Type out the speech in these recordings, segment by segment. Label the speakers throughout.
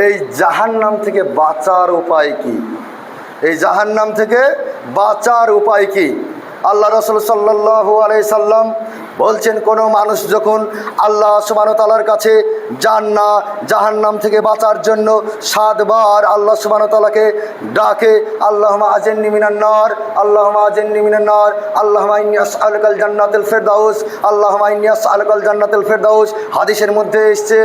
Speaker 1: এই জাহান্নাম থেকে বাঁচার উপায় কি? এই জাহান্নাম থেকে বাঁচার উপায় কি? আল্লাহ রাসূল সাল্লাল্লাহু আলাইহি সাল্লাম বলছেন, কোনো মানুষ যখন আল্লাহ সুবহানাহু ওয়া তাআলার কাছে জাহান্নাম থেকে বাঁচার জন্য 7 বার আল্লাহ সুবহানাহু ওয়া তাআলাকে ডাকে, আল্লাহুম্মা আজিরনি মিনান নার, আল্লাহুম্মা আজিরনি মিনান নার, আল্লাহুম্মা ইন্নী আসআলুকাল জান্নাতুল ফিরদাউস, আল্লাহুম্মা ইন্নী আসআলুকাল জান্নাতুল ফিরদাউস। হাদিসের মধ্যে এসেছে,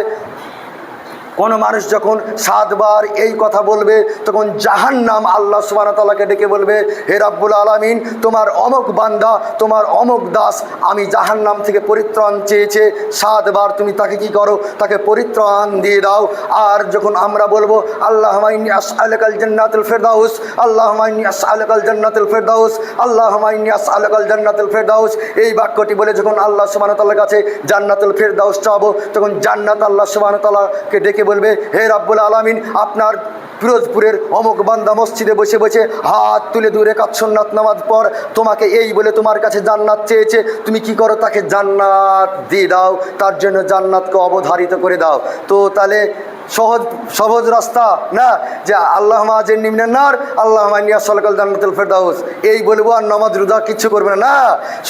Speaker 1: কোনো মানুষ যখন 7 বার এই কথা বলবে তখন জাহান্নাম আল্লাহ সুবহানাহু ওয়া তাআলাকে ডেকে বলবে, হে রাব্বুল আলামিন, তোমার অমুক বান্দা, তোমার অমুক দাস আমি জাহান্নাম থেকে পরিত্রাণ চেয়েছে, 7 বার তুমি তাকে কি করো? তাকে পরিত্রাণ দিয়ে দাও। আর যখন আমরা বলবো আল্লাহুম্মা ইন্নী আসআলুকাল জান্নাতুল ফিরদাউস, আল্লাহুম্মা ইন্নী আসআলুকাল জান্নাতুল ফিরদাউস, আল্লাহুম্মা ইন্নী আসআলুকাল জান্নাতুল ফিরদাউস, এই বাক্যটি বলে যখন আল্লাহ সুবহানাহু ওয়া তাআলার কাছে জান্নাতুল ফিরদাউস চাবো, তখন জান্নাত আল্লাহ সুবহানাহু ওয়া তাআলাকে ডেকে বলবে, হে রাব্বুল আলামিন, আপনার পিরোজপুরের অমুক বান্দা মসজিদে বসে বসে হাত তুলে 2 রাকাত সুন্নাত নামাজ পর তোমাকে এই বলে তোমার কাছে জান্নাত চেয়েছে, তুমি কি করো? তাকে জান্নাত দিয়ে দাও, তার জন্য জান্নাতকে অবধারিত করে দাও। তো তাহলে সহজ রাস্তা না যে আল্লাহুম্মা আজিরনি মিনান নার, আল্লাহুম্মা ইন্নী আসআলুকাল জান্নাতুল ফিরদাউস এই বলবো আর নামাজ রোজা কিছু করবে না। না,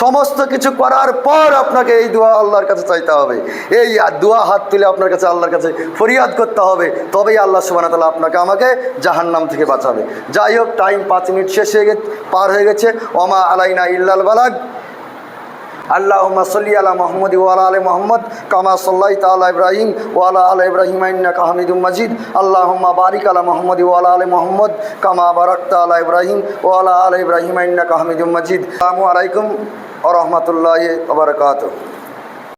Speaker 1: সমস্ত কিছু করার পর আপনাকে এই দোয়া আল্লাহর কাছে চাইতে হবে, এই দোয়া হাত তুলে আপনার কাছে আল্লাহর কাছে ফরিয়াদ করতে হবে, তবেই আল্লাহ সুবহানাহু ওয়া তাআলা আপনাকে আমাকে জাহান্নাম থেকে বাঁচাবে। যাই হোক, টাইম 5 মিনিট পার হয়ে গেছে। ওমা আলাইনা ইল্লাল বালাগ। আল্লাহুম্মা সাল্লি আলা মুহাম্মাদ ওয়া আলা আলি মুহাম্মাদ কামা সাল্লাইতা আলা ইব্রাহিম ওয়া আলা আলি ইব্রাহিম ইন্নাকা হামিদুম মাজিদ। আল্লাহুম্মা বারিক আলা মুহাম্মাদ ওয়া আলা আলি মুহাম্মাদ কামা বারাকতা আলা ইব্রাহিম ওয়া আলা আলি ইব্রাহিম ইন্নাকা হামিদুম মাজিদ। আসসালামু আলাইকুম ওয়া রাহমাতুল্লাহি ওয়া বারাকাতুহু।